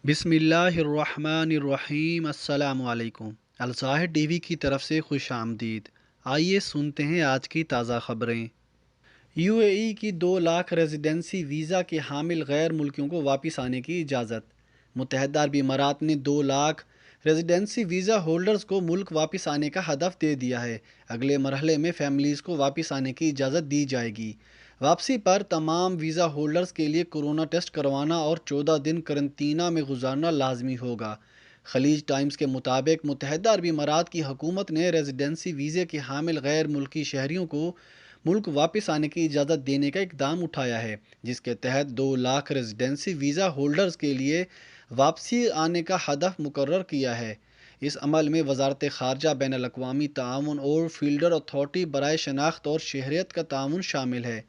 بسم اللہ الرحمن الرحیم۔ السلام علیکم۔ الظاہر ٹی وی کی طرف سے خوش آمدید۔ آئیے سنتے ہیں آج کی تازہ خبریں۔ یو اے ای کی 2 لاکھ ریزیڈنسی ویزا کے حامل غیر ملکیوں کو واپس آنے کی اجازت۔ متحدہ عرب امارات نے 2 لاکھ ریزیڈنسی ویزا ہولڈرز کو ملک واپس آنے کا ہدف دے دیا ہے۔ اگلے مرحلے میں فیملیز کو واپس آنے کی اجازت دی جائے گی۔ واپسی پر تمام ویزا ہولڈرز کے لیے کورونا ٹیسٹ کروانا اور 14 دن قرنطینہ میں گزارنا لازمی ہوگا۔ خلیج ٹائمز کے مطابق متحدہ عرب امارات کی حکومت نے ریزیڈنسی ویزے کے حامل غیر ملکی شہریوں کو ملک واپس آنے کی اجازت دینے کا اقدام اٹھایا ہے، جس کے تحت 2 لاکھ ریزیڈنسی ویزا ہولڈرز کے لیے واپسی آنے کا ہدف مقرر کیا ہے۔ اس عمل میں وزارت خارجہ، بین الاقوامی تعاون اور فیلڈر اتھارٹی برائے شناخت اور شہریت کا تعاون شامل ہے۔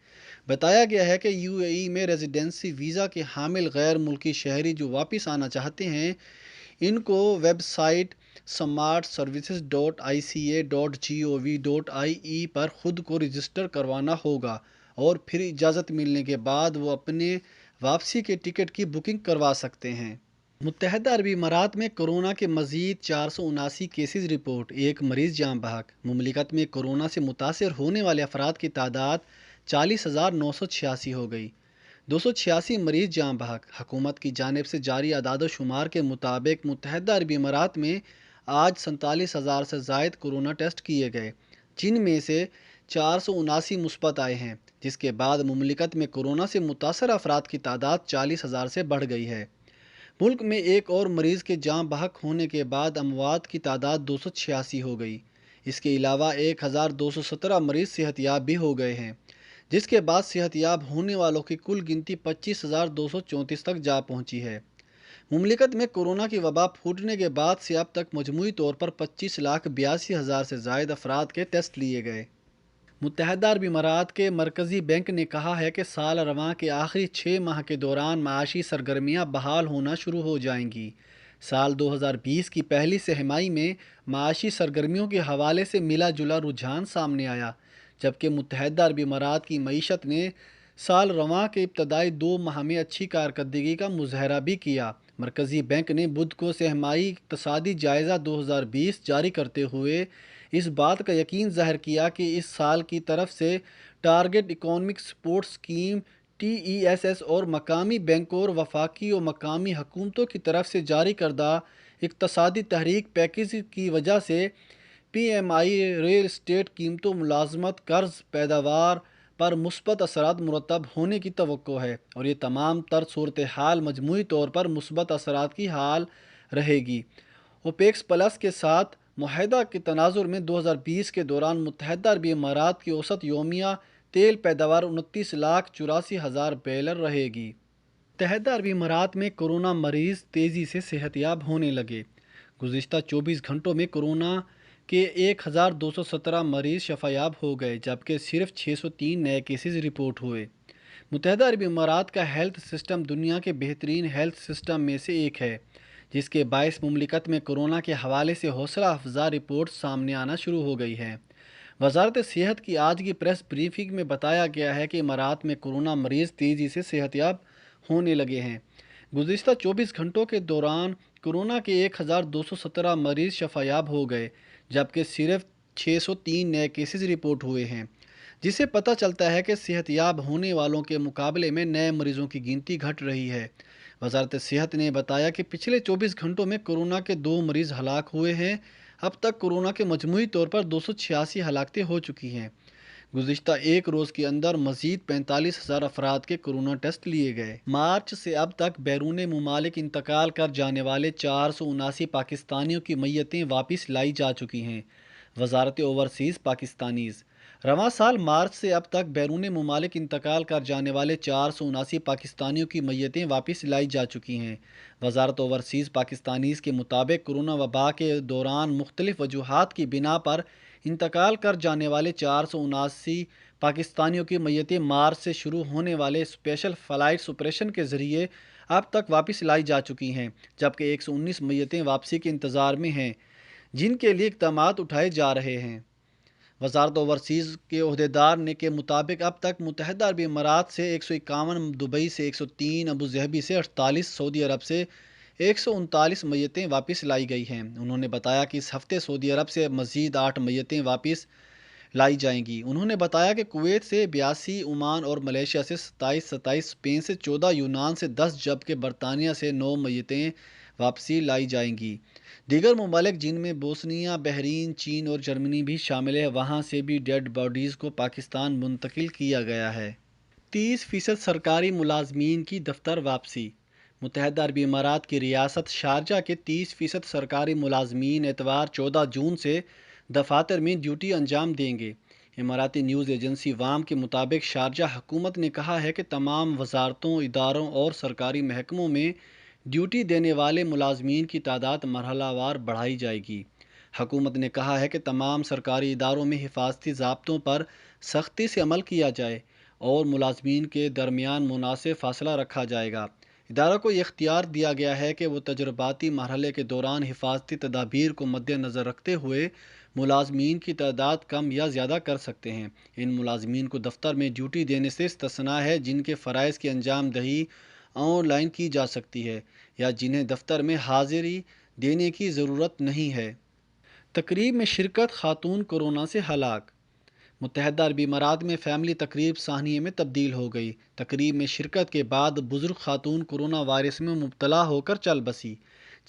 بتایا گیا ہے کہ یو اے ای میں ریزیڈنسی ویزا کے حامل غیر ملکی شہری جو واپس آنا چاہتے ہیں، ان کو ویب سائٹ smartservices.ica.gov.ie پر خود کو رجسٹر کروانا ہوگا اور پھر اجازت ملنے کے بعد وہ اپنے واپسی کے ٹکٹ کی بکنگ کروا سکتے ہیں۔ متحدہ عرب امارات میں کورونا کے مزید 479 کیسز رپورٹ، ایک مریض جاں بحق۔ مملکت میں کورونا سے متاثر ہونے والے افراد کی تعداد 40,986 ہو گئی۔ 286 مریض جاں بحق۔ حکومت کی جانب سے جاری اعداد و شمار کے مطابق متحدہ عرب امارات میں آج 47,000 سے زائد کورونا ٹیسٹ کیے گئے، جن میں سے 479 مثبت آئے ہیں، جس کے بعد مملکت میں کورونا سے متاثر افراد کی تعداد 40,000 سے بڑھ گئی ہے۔ ملک میں ایک اور مریض کے جاں بحق ہونے کے بعد اموات کی تعداد 286 ہو گئی۔ اس کے علاوہ 1,217 مریض صحت یاب بھی ہو گئے ہیں، جس کے بعد صحت یاب ہونے والوں کی کل گنتی 25,234 تک جا پہنچی ہے۔ مملکت میں کورونا کی وبا پھوٹنے کے بعد سے اب تک مجموعی طور پر 25,82,000 سے زائد افراد کے ٹیسٹ لیے گئے۔ متحدہ عرب امارات کے مرکزی بینک نے کہا ہے کہ سال رواں کے آخری 6 ماہ کے دوران معاشی سرگرمیاں بحال ہونا شروع ہو جائیں گی۔ سال 2020 کی پہلی سہ ماہی میں معاشی سرگرمیوں کے حوالے سے ملا جلا رجحان سامنے آیا، جبکہ متحدہ عرب امارات کی معیشت نے سال رواں کے ابتدائی 2 ماہ میں اچھی کارکردگی کا مظاہرہ بھی کیا۔ مرکزی بینک نے بدھ کو سہ ماہی اقتصادی جائزہ 2020 جاری کرتے ہوئے اس بات کا یقین ظاہر کیا کہ اس سال کی طرف سے target economic support scheme TESS اور مقامی بینکوں اور وفاقی و مقامی حکومتوں کی طرف سے جاری کردہ اقتصادی تحریک پیکیج کی وجہ سے PMI ریل اسٹیٹ قیمتوں، ملازمت، قرض، پیداوار پر مثبت اثرات مرتب ہونے کی توقع ہے، اور یہ تمام تر صورتحال مجموعی طور پر مثبت اثرات کی حال رہے گی۔ اوپیک پلس کے ساتھ معاہدہ کے تناظر میں 2020 کے دوران متحدہ عرب امارات کی اوسط یومیہ تیل پیداوار 29,84,000 بیرل رہے گی۔ متحدہ عرب امارات میں کورونا مریض تیزی سے صحت یاب ہونے لگے۔ گزشتہ 24 گھنٹوں میں کورونا کے 1,217 مریض شفا یاب ہو گئے، جبکہ صرف 603 نئے کیسز رپورٹ ہوئے۔ متحدہ عرب امارات کا ہیلتھ سسٹم دنیا کے بہترین ہیلتھ سسٹم میں سے ایک ہے، جس کے باعث مملکت میں کورونا کے حوالے سے حوصلہ افزا رپورٹ سامنے آنا شروع ہو گئی ہے۔ وزارت صحت کی آج کی پریس بریفنگ میں بتایا گیا ہے کہ امارات میں کورونا مریض تیزی سے صحت یاب ہونے لگے ہیں۔ گزشتہ 24 گھنٹوں کے دوران کورونا کے 1,217 مریض شفا یاب ہو گئے، جبکہ صرف 603 نئے کیسز رپورٹ ہوئے ہیں، جس سے پتہ چلتا ہے کہ صحت یاب ہونے والوں کے مقابلے میں نئے مریضوں کی گنتی گھٹ رہی ہے۔ وزارت صحت نے بتایا کہ پچھلے 24 گھنٹوں میں کورونا کے 2 مریض ہلاک ہوئے ہیں۔ اب تک کورونا کے مجموعی طور پر 286 ہلاکتیں ہو چکی ہیں۔ گزشتہ ایک روز کے اندر مزید 45,000 افراد کے کورونا ٹیسٹ لیے گئے۔ مارچ سے اب تک بیرون ممالک انتقال کر جانے والے 479 پاکستانیوں کی میتیں واپس لائی جا چکی ہیں۔ وزارت اوورسیز پاکستانیز۔ رواں سال مارچ سے اب تک بیرون ممالک انتقال کر جانے والے 479 پاکستانیوں کی میتیں واپس لائی جا چکی ہیں۔ وزارت اوورسیز پاکستانیز کے مطابق کورونا وبا کے دوران مختلف وجوہات کی بنا پر انتقال کر جانے والے 479 پاکستانیوں کی میتیں مارچ سے شروع ہونے والے اسپیشل فلائٹس آپریشن کے ذریعے اب تک واپس لائی جا چکی ہیں، جبکہ 119 میتیں واپسی کے انتظار میں ہیں، جن کے لیے اقدامات اٹھائے جا رہے ہیں۔ وزارت اوورسیز کے عہدیدار نے کے مطابق اب تک متحدہ عرب امارات سے 151، دبئی سے 103، ابوظہبی سے 48، سعودی عرب سے 139 میتیں واپس لائی گئی ہیں۔ انہوں نے بتایا کہ اس ہفتے سعودی عرب سے مزید 8 میتیں واپس لائی جائیں گی۔ انہوں نے بتایا کہ کویت سے 82، عمان اور ملیشیا سے 27، اسپین سے 14، یونان سے 10 جبکہ برطانیہ سے 9 میتیں واپسی لائی جائیں گی۔ دیگر ممالک جن میں بوسنیا، بحرین، چین اور جرمنی بھی شامل ہے، وہاں سے بھی ڈیڈ باڈیز کو پاکستان منتقل کیا گیا ہے۔ 30% سرکاری ملازمین کی دفتر واپسی۔ متحدہ عرب امارات کی ریاست شارجہ کے 30% سرکاری ملازمین اتوار 14 جون سے دفاتر میں ڈیوٹی انجام دیں گے۔ اماراتی نیوز ایجنسی وام کے مطابق شارجہ حکومت نے کہا ہے کہ تمام وزارتوں، اداروں اور سرکاری محکموں میں ڈیوٹی دینے والے ملازمین کی تعداد مرحلہ وار بڑھائی جائے گی۔ حکومت نے کہا ہے کہ تمام سرکاری اداروں میں حفاظتی ضابطوں پر سختی سے عمل کیا جائے اور ملازمین کے درمیان مناسب فاصلہ رکھا جائے گا۔ اداروں کو یہ اختیار دیا گیا ہے کہ وہ تجرباتی مرحلے کے دوران حفاظتی تدابیر کو مد نظر رکھتے ہوئے ملازمین کی تعداد کم یا زیادہ کر سکتے ہیں۔ ان ملازمین کو دفتر میں ڈیوٹی دینے سے استثناء ہے جن کے فرائض کی انجام دہی آن لائن کی جا سکتی ہے یا جنہیں دفتر میں حاضری دینے کی ضرورت نہیں ہے۔ تقریب میں شرکت، خاتون کورونا سے ہلاک۔ متحدہ عرب امارات میں فیملی تقریب سانحے میں تبدیل ہو گئی۔ تقریب میں شرکت کے بعد بزرگ خاتون کورونا وائرس میں مبتلا ہو کر چل بسی،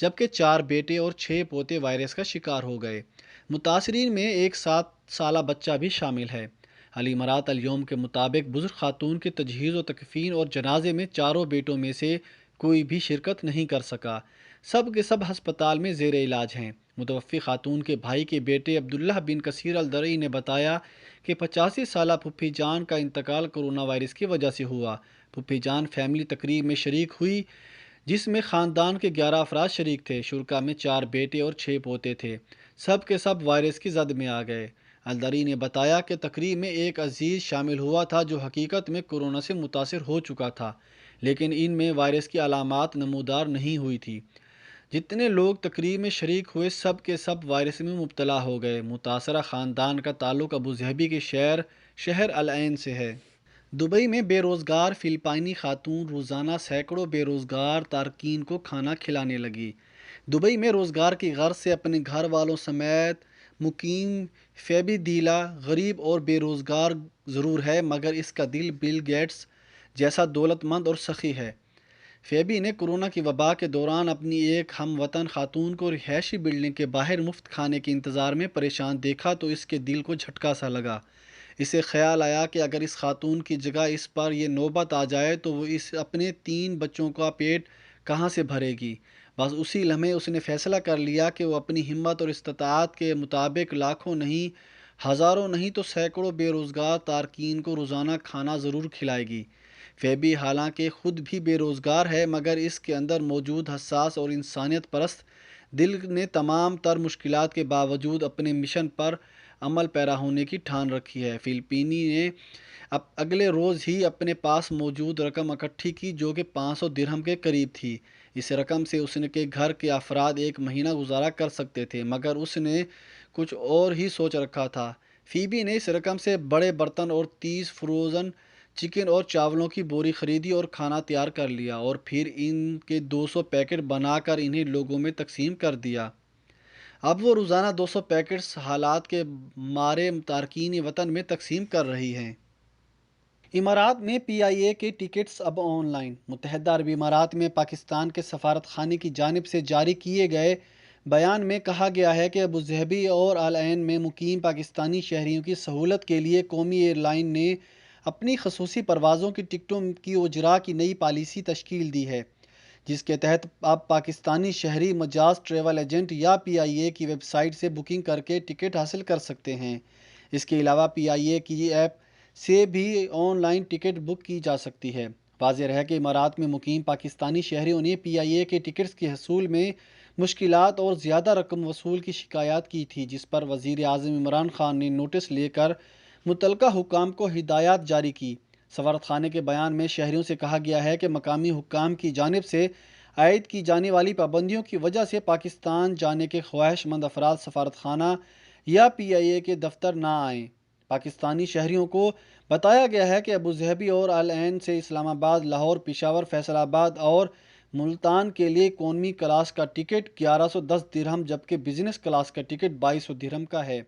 جبکہ 4 بیٹے اور 6 پوتے وائرس کا شکار ہو گئے۔ متاثرین میں ایک 7 سالہ بچہ بھی شامل ہے۔ الامارات الیوم کے مطابق بزرگ خاتون کی تجہیز و تکفین اور جنازے میں چاروں بیٹوں میں سے کوئی بھی شرکت نہیں کر سکا۔ سب کے سب ہسپتال میں زیر علاج ہیں۔ متوفی خاتون کے بھائی کے بیٹے عبداللہ بن کثیر الدرعی نے بتایا کہ 85 سالہ پھپھی جان کا انتقال کورونا وائرس کی وجہ سے ہوا۔ پھپھی جان فیملی تقریب میں شریک ہوئی جس میں خاندان کے 11 افراد شریک تھے۔ شرکاء میں 4 بیٹے اور 6 پوتے تھے۔ سب کے سب وائرس کی زد میں آ گئے۔ الدرعی نے بتایا کہ تقریب میں ایک عزیز شامل ہوا تھا جو حقیقت میں کورونا سے متاثر ہو چکا تھا، لیکن ان میں وائرس کی علامات نمودار نہیں ہوئی تھی۔ جتنے لوگ تقریب میں شریک ہوئے سب کے سب وائرس میں مبتلا ہو گئے۔ متاثرہ خاندان کا تعلق ابوظہبی کے شہر العین سے ہے۔ دبئی میں بے روزگار فلپائنی خاتون روزانہ سینکڑوں بے روزگار تارکین کو کھانا کھلانے لگی۔ دبئی میں روزگار کی غرض سے اپنے گھر والوں سمیت مقیم فیبی دیلا غریب اور بے روزگار ضرور ہے مگر اس کا دل بل گیٹس جیسا دولت مند اور سخی ہے۔ فیبی نے کورونا کی وبا کے دوران اپنی ایک ہم وطن خاتون کو رہائشی بلڈنگ کے باہر مفت کھانے کے انتظار میں پریشان دیکھا تو اس کے دل کو جھٹکا سا لگا۔ اسے خیال آیا کہ اگر اس خاتون کی جگہ اس پر یہ نوبت آ جائے تو وہ اپنے 3 بچوں کا پیٹ کہاں سے بھرے گی۔ بس اسی لمحے اس نے فیصلہ کر لیا کہ وہ اپنی ہمت اور استطاعت کے مطابق لاکھوں نہیں، ہزاروں نہیں تو سینکڑوں بے روزگار تارکین کو روزانہ کھانا ضرور کھلائے گی۔ فیبی حالانکہ خود بھی بے روزگار ہے مگر اس کے اندر موجود حساس اور انسانیت پرست دل نے تمام تر مشکلات کے باوجود اپنے مشن پر عمل پیرا ہونے کی ٹھان رکھی ہے۔ فلپینی نے اگلے روز ہی اپنے پاس موجود رقم اکٹھی کی جو کہ 500 درہم کے قریب تھی۔ اس رقم سے اس کے گھر کے افراد ایک مہینہ گزارا کر سکتے تھے مگر اس نے کچھ اور ہی سوچ رکھا تھا۔ فیبی نے اس رقم سے بڑے برتن اور 30 فروزن چکن اور چاولوں کی بوری خریدی اور کھانا تیار کر لیا اور پھر ان کے 200 پیکٹ بنا کر انہیں لوگوں میں تقسیم کر دیا۔ اب وہ روزانہ 200 پیکٹس حالات کے مارے تارکین وطن میں تقسیم کر رہی ہیں۔ امارات میں PIA کے ٹکٹس اب آن لائن۔ متحدہ عرب امارات میں پاکستان کے سفارت خانے کی جانب سے جاری کیے گئے بیان میں کہا گیا ہے کہ ابوظہبی اور العین میں مقیم پاکستانی شہریوں کی سہولت کے لیے قومی ایئر لائن نے اپنی خصوصی پروازوں کی ٹکٹوں کی اجراء کی نئی پالیسی تشکیل دی ہے، جس کے تحت اب پاکستانی شہری مجاز ٹریول ایجنٹ یا PIA کی ویب سائٹ سے بکنگ کر کے ٹکٹ حاصل کر سکتے ہیں۔ اس کے علاوہ PIA کی ایپ سے بھی آن لائن ٹکٹ بک کی جا سکتی ہے۔ واضح ہے کہ امارات میں مقیم پاکستانی شہریوں نے PIA کے ٹکٹس کے حصول میں مشکلات اور زیادہ رقم وصول کی شکایات کی تھی، جس پر وزیر اعظم عمران خان نے نوٹس لے کر متعلقہ حکام کو ہدایات جاری کی۔ سفارت خانے کے بیان میں شہریوں سے کہا گیا ہے کہ مقامی حکام کی جانب سے عائد کی جانے والی پابندیوں کی وجہ سے پاکستان جانے کے خواہش مند افراد سفارت خانہ یا PIA کے دفتر نہ آئیں۔ پاکستانی شہریوں کو بتایا گیا ہے کہ ابوظہبی اور العین سے اسلام آباد، لاہور، پشاور، فیصل آباد اور ملتان کے لیے اکانومی کلاس کا ٹکٹ 1110 درہم جبکہ بزنس کلاس کا ٹکٹ 2200 درہم کا ہے۔